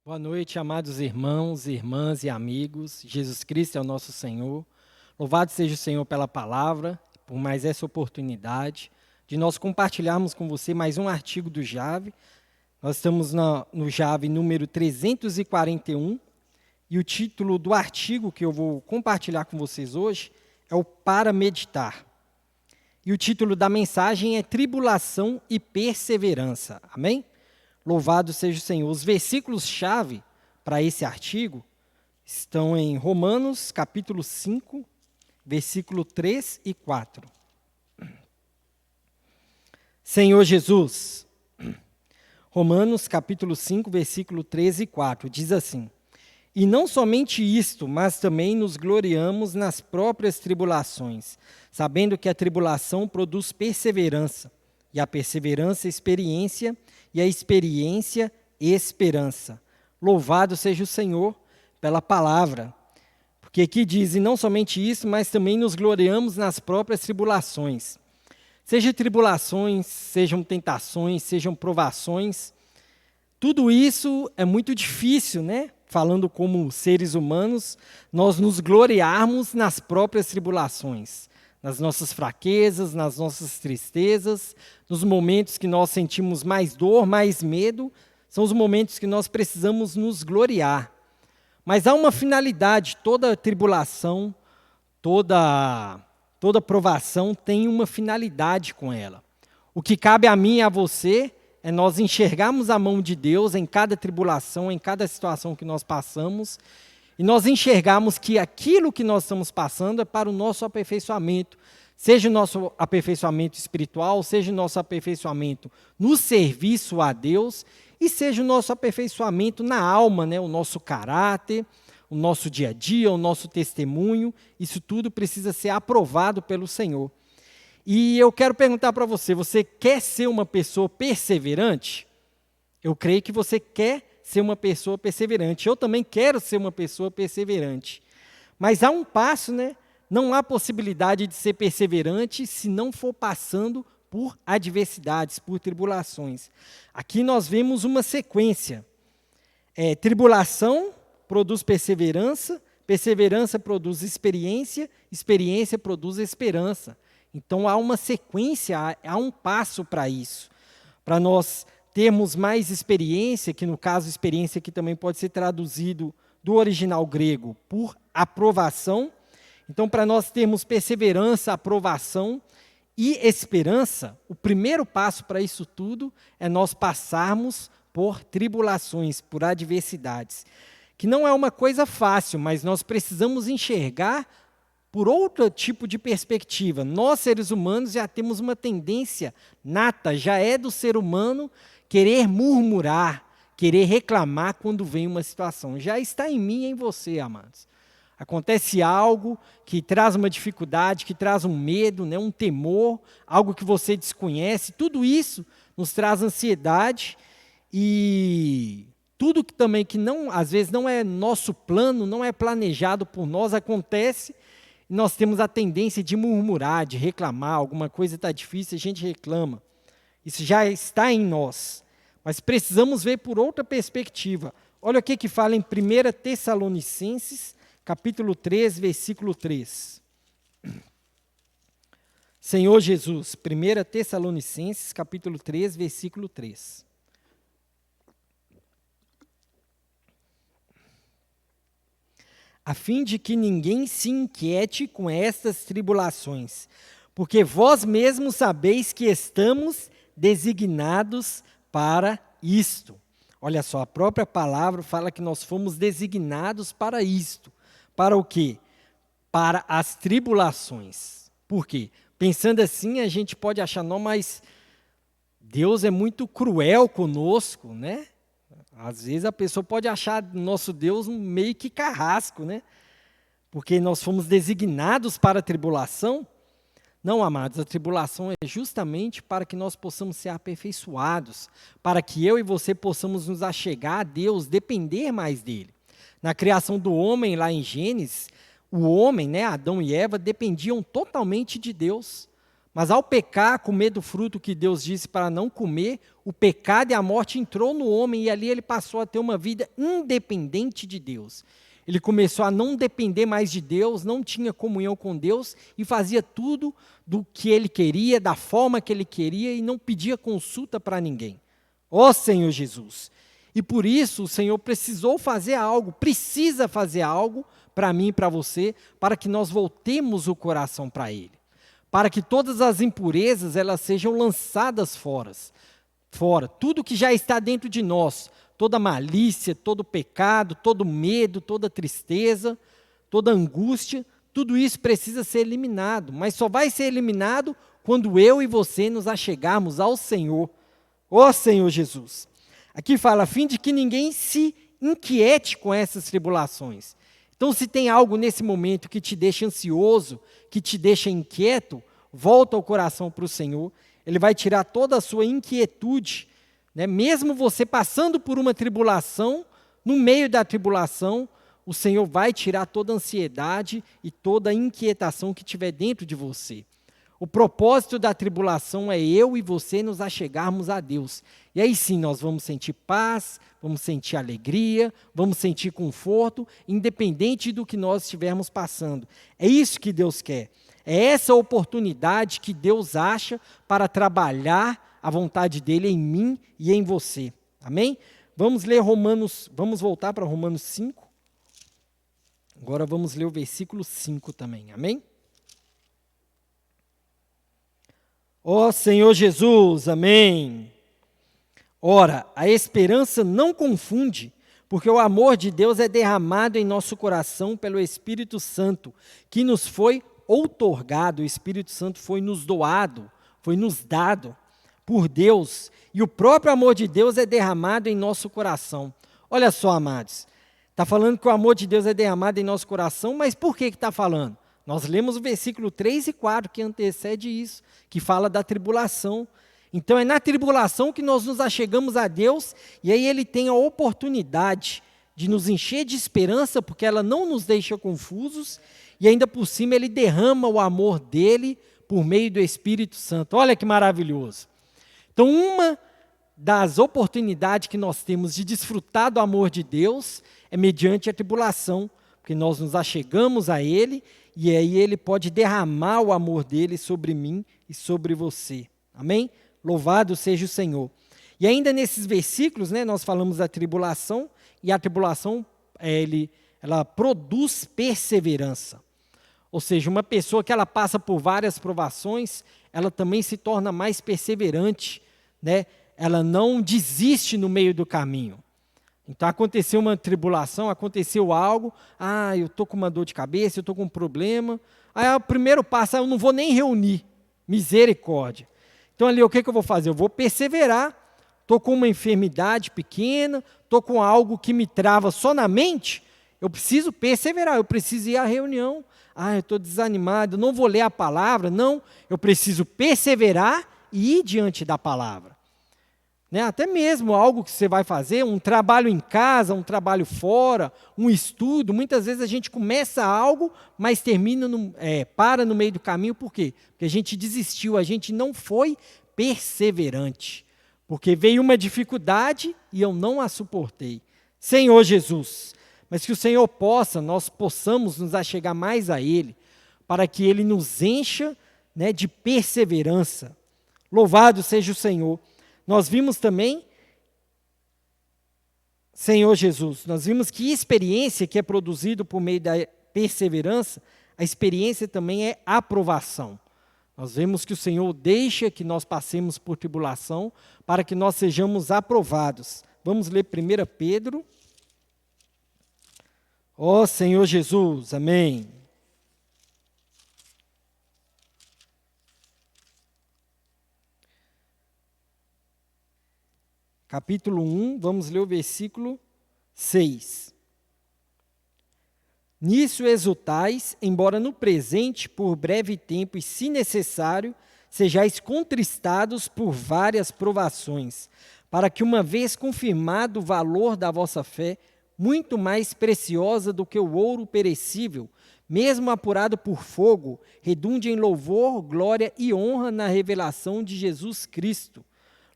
Boa noite, amados irmãos, irmãs e amigos. Jesus Cristo é o nosso Senhor. Louvado seja o Senhor pela palavra, por mais essa oportunidade de nós compartilharmos com você mais um artigo do JAV. Nós estamos no JAV número 341 e o título do artigo que eu vou compartilhar com vocês hoje é o Para Meditar. E o título da mensagem é Tribulação e Perseverança. Amém? Louvado seja o Senhor. Os versículos-chave para esse artigo estão em Romanos, capítulo 5, versículo 3 e 4. Senhor Jesus, Romanos, capítulo 5, versículo 3 e 4, diz assim: E não somente isto, mas também nos gloriamos nas próprias tribulações, sabendo que a tribulação produz perseverança, e a perseverança, experiência, e a experiência, esperança. Louvado seja o Senhor pela palavra. Porque aqui diz, e não somente isso, mas também nos gloriamos nas próprias tribulações. Sejam tribulações, sejam tentações, sejam provações, tudo isso é muito difícil, né? Falando como seres humanos, nós nos gloriarmos nas próprias tribulações, nas nossas fraquezas, nas nossas tristezas, nos momentos que nós sentimos mais dor, mais medo, são os momentos que nós precisamos nos gloriar. Mas há uma finalidade, toda tribulação, toda provação tem uma finalidade com ela. O que cabe a mim e a você é nós enxergarmos a mão de Deus em cada tribulação, em cada situação que nós passamos, e nós enxergarmos que aquilo que nós estamos passando é para o nosso aperfeiçoamento, seja o nosso aperfeiçoamento espiritual, seja o nosso aperfeiçoamento no serviço a Deus, e seja o nosso aperfeiçoamento na alma, né? O nosso caráter, o nosso dia a dia, o nosso testemunho, isso tudo precisa ser aprovado pelo Senhor. E eu quero perguntar para você, você quer ser uma pessoa perseverante? Eu creio que você quer ser uma pessoa perseverante. Eu também quero ser uma pessoa perseverante. Mas há um passo, né? Não há possibilidade de ser perseverante se não for passando por adversidades, por tribulações. Aqui nós vemos uma sequência. Tribulação produz perseverança, perseverança produz experiência, experiência produz esperança. Então há uma sequência, há um passo para isso. Para nós termos mais experiência, que no caso experiência que também pode ser traduzido do original grego por aprovação. Então, para nós termos perseverança, aprovação e esperança, o primeiro passo para isso tudo é nós passarmos por tribulações, por adversidades. Que não é uma coisa fácil, mas nós precisamos enxergar por outro tipo de perspectiva. Nós, seres humanos, já temos uma tendência nata, já é do ser humano querer murmurar, querer reclamar quando vem uma situação. Já está em mim e em você, amados. Acontece algo que traz uma dificuldade, que traz um medo, né, um temor, algo que você desconhece. Tudo isso nos traz ansiedade e tudo que também que não, às vezes não é nosso plano, não é planejado por nós, acontece. E nós temos a tendência de murmurar, de reclamar, alguma coisa está difícil, a gente reclama. Isso já está em nós, mas precisamos ver por outra perspectiva. Olha o que fala em 1 Tessalonicenses, capítulo 3, versículo 3. Senhor Jesus, 1 Tessalonicenses, capítulo 3, versículo 3. A fim de que ninguém se inquiete com estas tribulações, porque vós mesmos sabeis que estamos designados para isto. Olha só, a própria palavra fala que nós fomos designados para isto. Para o quê? Para as tribulações. Por quê? Pensando assim, a gente pode achar, não, mas Deus é muito cruel conosco, né? Às vezes a pessoa pode achar nosso Deus meio que carrasco, né? Porque nós fomos designados para a tribulação. Não, amados, a tribulação é justamente para que nós possamos ser aperfeiçoados, para que eu e você possamos nos achegar a Deus, depender mais dele. Na criação do homem, lá em Gênesis, o homem, né, Adão e Eva, dependiam totalmente de Deus. Mas ao pecar, comer do fruto que Deus disse para não comer, o pecado e a morte entrou no homem e ali ele passou a ter uma vida independente de Deus. Ele começou a não depender mais de Deus, não tinha comunhão com Deus e fazia tudo do que ele queria, da forma que ele queria e não pedia consulta para ninguém. Ó Senhor Jesus! E por isso o Senhor precisou fazer algo, precisa fazer algo para mim e para você, para que nós voltemos o coração para Ele. Para que todas as impurezas elas sejam lançadas fora. Tudo que já está dentro de nós, toda malícia, todo pecado, todo medo, toda tristeza, toda angústia, tudo isso precisa ser eliminado. Mas só vai ser eliminado quando eu e você nos achegarmos ao Senhor. Ó Senhor Jesus! Aqui fala, a fim de que ninguém se inquiete com essas tribulações. Então, se tem algo nesse momento que te deixa ansioso, que te deixa inquieto, volta o coração para o Senhor. Ele vai tirar toda a sua inquietude, né? Mesmo você passando por uma tribulação, no meio da tribulação, o Senhor vai tirar toda a ansiedade e toda a inquietação que tiver dentro de você. O propósito da tribulação é eu e você nos achegarmos a Deus. E aí sim nós vamos sentir paz, vamos sentir alegria, vamos sentir conforto, independente do que nós estivermos passando. É isso que Deus quer. É essa oportunidade que Deus acha para trabalhar a vontade dEle em mim e em você. Amém? Vamos ler vamos voltar para Romanos 5. Agora vamos ler o versículo 5 também. Amém? Ó Senhor Jesus, amém. Ora, a esperança não confunde, porque o amor de Deus é derramado em nosso coração pelo Espírito Santo, que nos foi outorgado, o Espírito Santo foi nos doado, foi nos dado por Deus, e o próprio amor de Deus é derramado em nosso coração. Olha só, amados, está falando que o amor de Deus é derramado em nosso coração, mas por que está falando? Nós lemos o versículo 3 e 4 que antecede isso, que fala da tribulação. Então é na tribulação que nós nos achegamos a Deus, e aí Ele tem a oportunidade de nos encher de esperança, porque ela não nos deixa confusos, e ainda por cima Ele derrama o amor dEle por meio do Espírito Santo. Olha que maravilhoso. Então uma das oportunidades que nós temos de desfrutar do amor de Deus é mediante a tribulação, porque nós nos achegamos a Ele, e aí Ele pode derramar o amor dEle sobre mim e sobre você. Amém? Louvado seja o Senhor. E ainda nesses versículos, né, nós falamos da tribulação, e a tribulação, ela produz perseverança. Ou seja, uma pessoa que ela passa por várias provações, ela também se torna mais perseverante, né? Ela não desiste no meio do caminho. Então, aconteceu uma tribulação, aconteceu algo, eu estou com uma dor de cabeça, eu estou com um problema. Aí, o primeiro passo, eu não vou nem reunir, misericórdia. Então, ali, o que eu vou fazer? Eu vou perseverar, estou com uma enfermidade pequena, estou com algo que me trava só na mente, eu preciso perseverar, eu preciso ir à reunião. Eu estou desanimado, eu não vou ler a palavra. Não, eu preciso perseverar e ir diante da palavra. Né? Até mesmo algo que você vai fazer, um trabalho em casa, um trabalho fora, um estudo. Muitas vezes a gente começa algo, mas para no meio do caminho. Por quê? Porque a gente desistiu, a gente não foi perseverante. Porque veio uma dificuldade e eu não a suportei. Senhor Jesus, mas que o Senhor nós possamos nos achegar mais a Ele, para que Ele nos encha, né, de perseverança. Louvado seja o Senhor. Nós vimos também, Senhor Jesus, nós vimos que experiência que é produzida por meio da perseverança, a experiência também é aprovação. Nós vemos que o Senhor deixa que nós passemos por tribulação para que nós sejamos aprovados. Vamos ler 1 Pedro. Ó Senhor Jesus, amém. Capítulo 1, vamos ler o versículo 6. Nisso exultais, embora no presente, por breve tempo e, se necessário, sejais contristados por várias provações, para que, uma vez confirmado o valor da vossa fé, muito mais preciosa do que o ouro perecível, mesmo apurado por fogo, redunde em louvor, glória e honra na revelação de Jesus Cristo.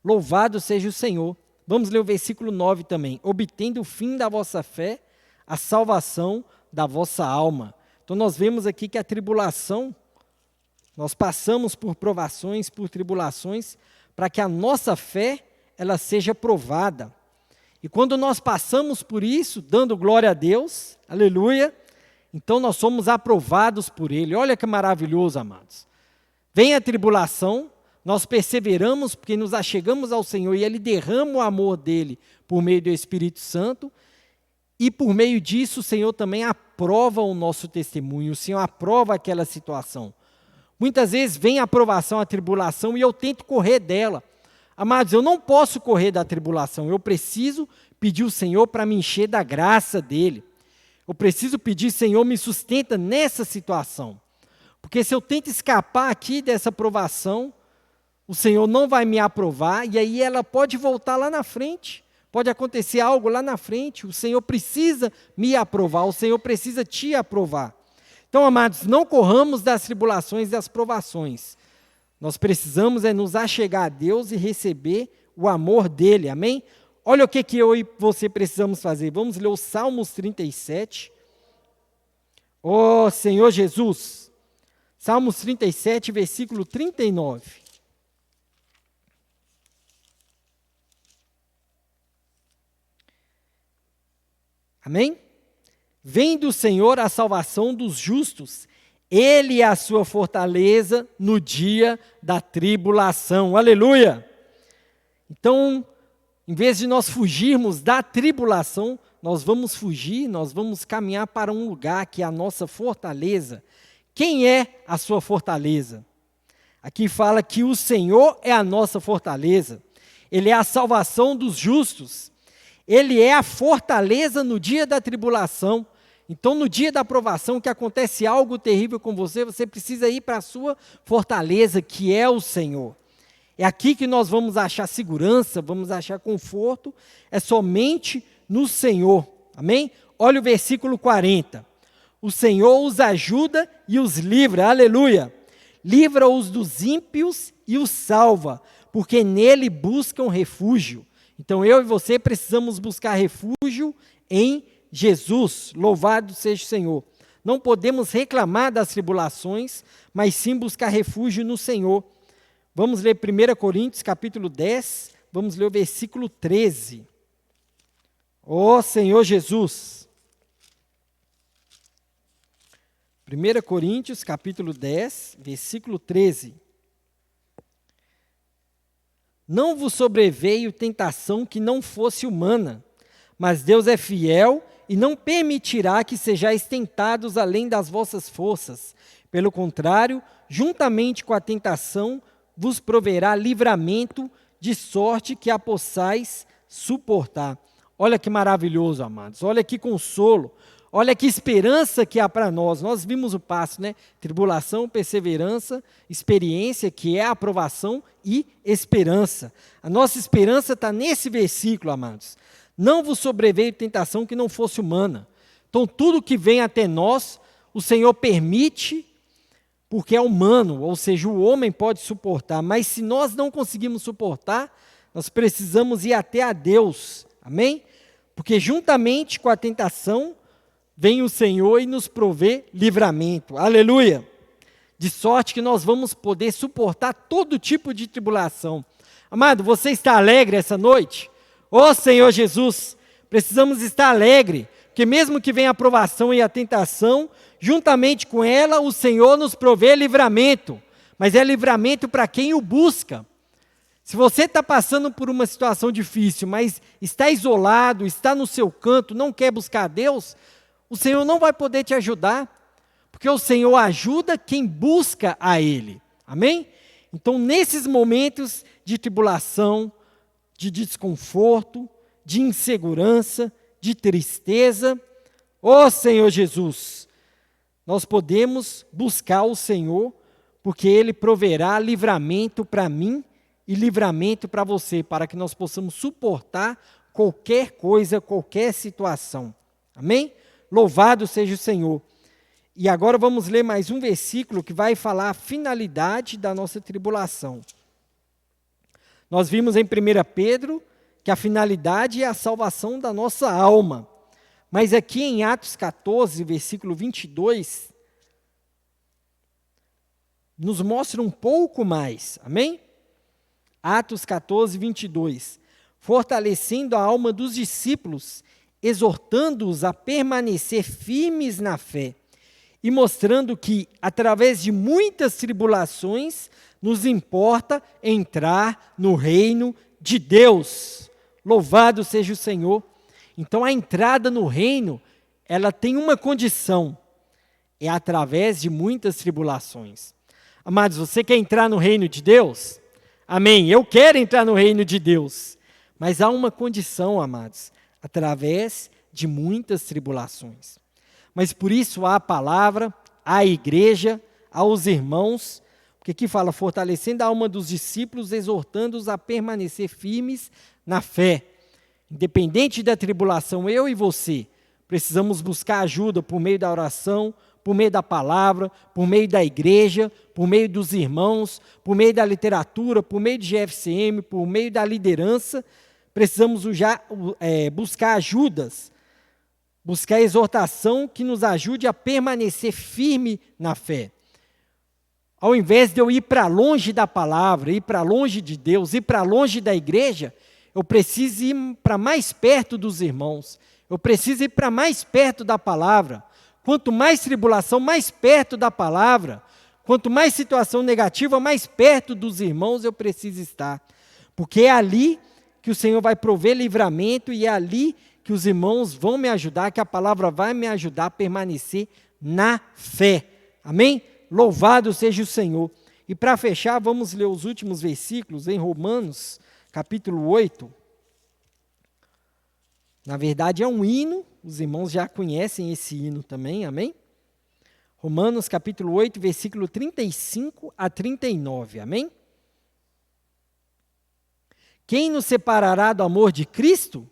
Louvado seja o Senhor. Vamos ler o versículo 9 também. Obtendo o fim da vossa fé, a salvação da vossa alma. Então nós vemos aqui que a tribulação, nós passamos por provações, por tribulações, para que a nossa fé, ela seja provada. E quando nós passamos por isso, dando glória a Deus, aleluia, então nós somos aprovados por Ele. Olha que maravilhoso, amados. Vem a tribulação, nós perseveramos porque nos achegamos ao Senhor e Ele derrama o amor dEle por meio do Espírito Santo. E por meio disso o Senhor também aprova o nosso testemunho, o Senhor aprova aquela situação. Muitas vezes vem a aprovação, a tribulação e eu tento correr dela. Amados, eu não posso correr da tribulação, eu preciso pedir ao Senhor para me encher da graça dEle. Eu preciso pedir, Senhor, me sustenta nessa situação. Porque se eu tento escapar aqui dessa aprovação, o Senhor não vai me aprovar e aí ela pode voltar lá na frente. Pode acontecer algo lá na frente, o Senhor precisa me aprovar, o Senhor precisa te aprovar. Então, amados, não corramos das tribulações e das provações. Nós precisamos nos achegar a Deus e receber o amor dEle, amém? Olha o que eu e você precisamos fazer. Vamos ler o Salmos 37. Ó Senhor Jesus, Salmos 37, versículo 39. Amém? Vem do Senhor a salvação dos justos, Ele é a sua fortaleza no dia da tribulação. Aleluia! Então, em vez de nós fugirmos da tribulação, nós vamos fugir, nós vamos caminhar para um lugar que é a nossa fortaleza. Quem é a sua fortaleza? Aqui fala que o Senhor é a nossa fortaleza. Ele é a salvação dos justos. Ele é a fortaleza no dia da tribulação. Então, no dia da aprovação, que acontece algo terrível com você, você precisa ir para a sua fortaleza, que é o Senhor. É aqui que nós vamos achar segurança, vamos achar conforto, é somente no Senhor. Amém? Olha o versículo 40. O Senhor os ajuda e os livra, aleluia. Livra-os dos ímpios e os salva, porque nele buscam refúgio. Então, eu e você precisamos buscar refúgio em Jesus. Louvado seja o Senhor. Não podemos reclamar das tribulações, mas sim buscar refúgio no Senhor. Vamos ler 1 Coríntios, capítulo 10, vamos ler o versículo 13. Ó Senhor Jesus. 1 Coríntios, capítulo 10, versículo 13. Não vos sobreveio tentação que não fosse humana, mas Deus é fiel e não permitirá que sejais tentados além das vossas forças. Pelo contrário, juntamente com a tentação, vos proverá livramento, de sorte que a possais suportar. Olha que maravilhoso, amados. Olha que consolo. Olha que esperança que há para nós. Nós vimos o passo, né? Tribulação, perseverança, experiência, que é a aprovação, e esperança. A nossa esperança está nesse versículo, amados. Não vos sobreveio tentação que não fosse humana. Então, tudo que vem até nós, o Senhor permite, porque é humano, ou seja, o homem pode suportar. Mas se nós não conseguimos suportar, nós precisamos ir até a Deus. Amém? Porque juntamente com a tentação, vem o Senhor e nos provê livramento. Aleluia! De sorte que nós vamos poder suportar todo tipo de tribulação. Amado, você está alegre essa noite? Ó Senhor Jesus, precisamos estar alegre, porque mesmo que venha a provação e a tentação, juntamente com ela, o Senhor nos provê livramento. Mas é livramento para quem o busca. Se você está passando por uma situação difícil, mas está isolado, está no seu canto, não quer buscar a Deus, o Senhor não vai poder te ajudar, porque o Senhor ajuda quem busca a Ele. Amém? Então, nesses momentos de tribulação, de desconforto, de insegurança, de tristeza, ó Senhor Jesus, nós podemos buscar o Senhor, porque Ele proverá livramento para mim e livramento para você, para que nós possamos suportar qualquer coisa, qualquer situação. Amém? Louvado seja o Senhor. E agora vamos ler mais um versículo que vai falar a finalidade da nossa tribulação. Nós vimos em 1 Pedro que a finalidade é a salvação da nossa alma. Mas aqui em Atos 14, versículo 22, nos mostra um pouco mais, amém? Atos 14, 22. Fortalecendo a alma dos discípulos, exortando-os a permanecer firmes na fé, e mostrando que, através de muitas tribulações, nos importa entrar no reino de Deus. Louvado seja o Senhor. Então, a entrada no reino, ela tem uma condição, é através de muitas tribulações. Amados, você quer entrar no reino de Deus? Amém. Eu quero entrar no reino de Deus. Mas há uma condição, amados, através de muitas tribulações. Mas por isso há a palavra, há a igreja, há os irmãos, porque aqui fala, fortalecendo a alma dos discípulos, exortando-os a permanecer firmes na fé. Independente da tribulação, eu e você, precisamos buscar ajuda por meio da oração, por meio da palavra, por meio da igreja, por meio dos irmãos, por meio da literatura, por meio de GFCM, por meio da liderança. Precisamos buscar ajudas, buscar exortação que nos ajude a permanecer firme na fé. Ao invés de eu ir para longe da palavra, ir para longe de Deus, ir para longe da igreja, eu preciso ir para mais perto dos irmãos. Eu preciso ir para mais perto da palavra. Quanto mais tribulação, mais perto da palavra. Quanto mais situação negativa, mais perto dos irmãos eu preciso estar. Porque é ali que o Senhor vai prover livramento e é ali que os irmãos vão me ajudar, que a palavra vai me ajudar a permanecer na fé. Amém? Louvado seja o Senhor. E para fechar, vamos ler os últimos versículos em Romanos, capítulo 8. Na verdade é um hino, os irmãos já conhecem esse hino também, amém? Romanos capítulo 8, versículo 35 a 39, amém? Quem nos separará do amor de Cristo?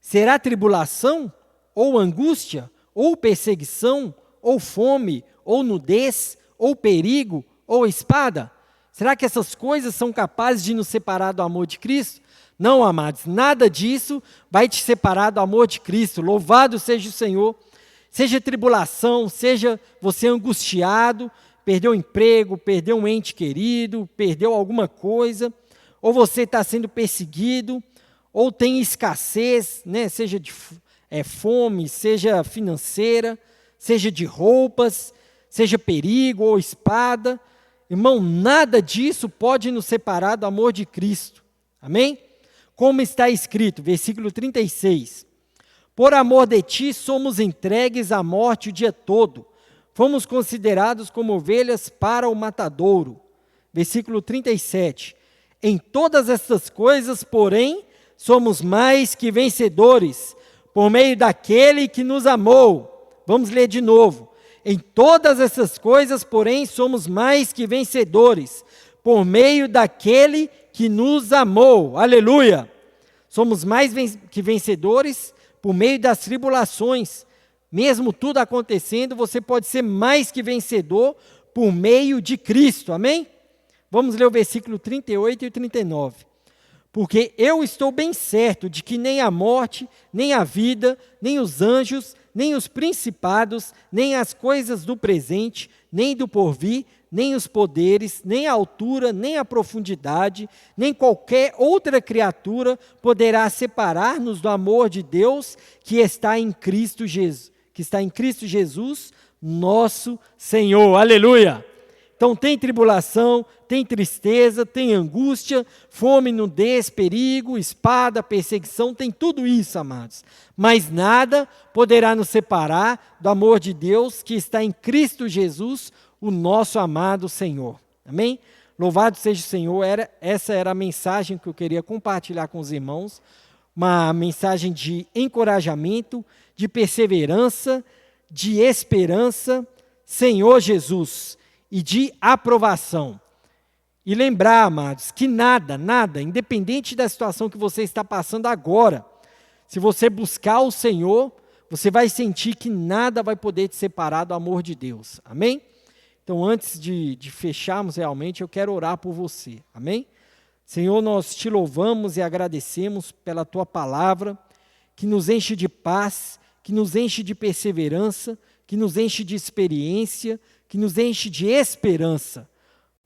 Será tribulação, ou angústia, ou perseguição, ou fome, ou nudez, ou perigo, ou espada? Será que essas coisas são capazes de nos separar do amor de Cristo? Não, amados, nada disso vai te separar do amor de Cristo. Louvado seja o Senhor. Seja tribulação, seja você angustiado, perdeu o emprego, perdeu um ente querido, perdeu alguma coisa, ou você está sendo perseguido, ou tem escassez, né? Seja de fome, seja financeira, seja de roupas, seja perigo ou espada. Irmão, nada disso pode nos separar do amor de Cristo. Amém? Como está escrito, versículo 36. Por amor de ti somos entregues à morte o dia todo. Fomos considerados como ovelhas para o matadouro. Versículo 37. Em todas estas coisas, porém, somos mais que vencedores, por meio daquele que nos amou. Vamos ler de novo. Em todas essas coisas, porém, somos mais que vencedores, por meio daquele que nos amou. Aleluia! Somos mais que vencedores por meio das tribulações. Mesmo tudo acontecendo, você pode ser mais que vencedor por meio de Cristo. Amém? Vamos ler o versículo 38 e 39. Porque eu estou bem certo de que nem a morte, nem a vida, nem os anjos, nem os principados, nem as coisas do presente, nem do porvir, nem os poderes, nem a altura, nem a profundidade, nem qualquer outra criatura poderá separar-nos do amor de Deus que está em Cristo Jesus, nosso Senhor. Aleluia! Então tem tribulação, tem tristeza, tem angústia, fome, nudez, perigo, espada, perseguição, tem tudo isso, amados. Mas nada poderá nos separar do amor de Deus que está em Cristo Jesus, o nosso amado Senhor. Amém? Louvado seja o Senhor. Essa era a mensagem que eu queria compartilhar com os irmãos. Uma mensagem de encorajamento, de perseverança, de esperança, Senhor Jesus, e de aprovação. E lembrar, amados, que nada, independente da situação que você está passando agora, se você buscar o Senhor, você vai sentir que nada vai poder te separar do amor de Deus. Amém? Então, antes de fecharmos realmente, eu quero orar por você. Amém? Senhor, nós te louvamos e agradecemos pela tua palavra, que nos enche de paz, que nos enche de perseverança, que nos enche de experiência, que nos enche de esperança.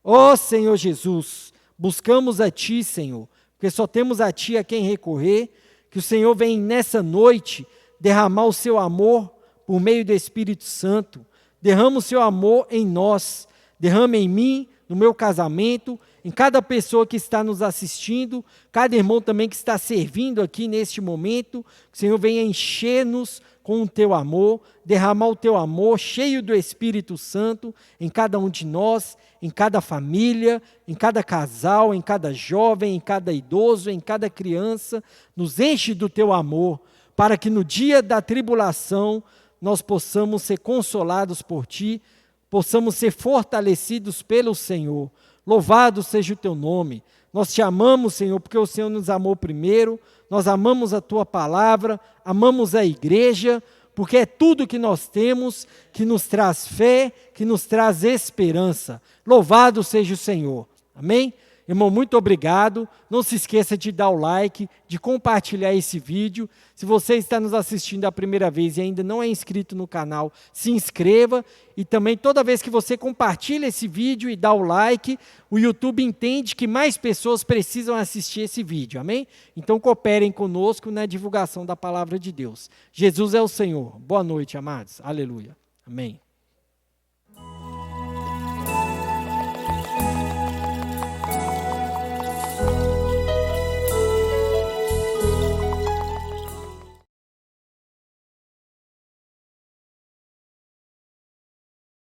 Ó Senhor Jesus, buscamos a Ti, Senhor, porque só temos a Ti a quem recorrer, que o Senhor venha nessa noite derramar o Seu amor por meio do Espírito Santo, derrama o Seu amor em nós, derrama em mim, no meu casamento, em cada pessoa que está nos assistindo, cada irmão também que está servindo aqui neste momento, que o Senhor venha encher-nos com o Teu amor, derramar o Teu amor cheio do Espírito Santo em cada um de nós, em cada família, em cada casal, em cada jovem, em cada idoso, em cada criança, nos enche do Teu amor, para que no dia da tribulação nós possamos ser consolados por Ti, possamos ser fortalecidos pelo Senhor. Louvado seja o Teu nome. Nós Te amamos, Senhor, porque o Senhor nos amou primeiro, nós amamos a Tua palavra, amamos a igreja, porque é tudo que nós temos, que nos traz fé, que nos traz esperança. Louvado seja o Senhor. Amém? Irmão, muito obrigado. Não se esqueça de dar o like, de compartilhar esse vídeo. Se você está nos assistindo a primeira vez e ainda não é inscrito no canal, se inscreva. E também, toda vez que você compartilha esse vídeo e dá o like, o YouTube entende que mais pessoas precisam assistir esse vídeo. Amém? Então, cooperem conosco na divulgação da palavra de Deus. Jesus é o Senhor. Boa noite, amados. Aleluia. Amém.